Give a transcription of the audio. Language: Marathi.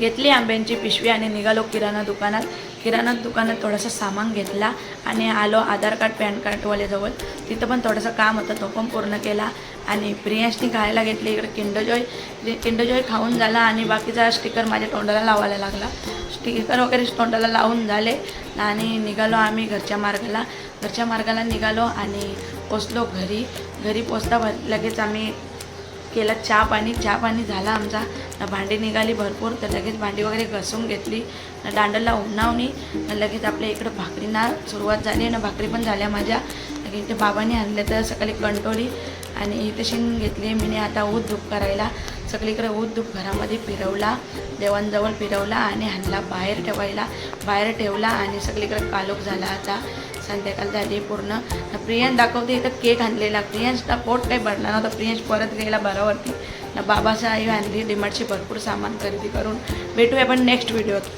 घेतली आंब्यांची पिशवी आणि निघालो किराणा दुकानात. किराणा दुकानात थोडंसं सामान घेतला आणि आलो आधार कार्ड पॅन कार्डवाल्याजवळ. तिथं पण थोडंसं काम होतं, तो पण पूर्ण केला. आणि प्रियांशनी खायला घेतली इकडे किंडरजॉय खाऊन झाला आणि बाकीचा स्टिकर माझ्या तोंडाला लावायला लागला. स्टिकर वगैरे तोंडाला लावून झाले आणि निघालो आम्ही घरच्या मार्गाला निघालो आणि पोचलो घरी पोचता लगेच आम्ही केला चहा पाणी झाला आमचा. भांडी निघाली भरपूर, तर लगेच भांडी वगैरे घसून घेतली. दांडला उन्हावणी लगेच आपल्या इकडं भाकरीना सुरुवात झाली आणि भाकरी पण झाल्या माझ्या. इथे बाबांनी आणले तर सकाळी कंटोळी आणि इथे शिन घेतली मीने. आता ऊद धूप करायला सगळीकडे ऊद धूप घरामध्ये फिरवला, देवांजवळ फिरवला आणि आणला बाहेर ठेवला आणि सगळीकडे कालोख झाला. आता संध्याकाळ झाली पूर्ण. प्रियांश दाखवते इथं केक आणलेला. प्रियांशचा पोट काही भरला नव्हता, प्रियांश परत गेला बरावरती. बाबाचा आई आणली डीमार्टची भरपूर सामान खरेदी करून. भेटूया पण नेक्स्ट व्हिडिओत.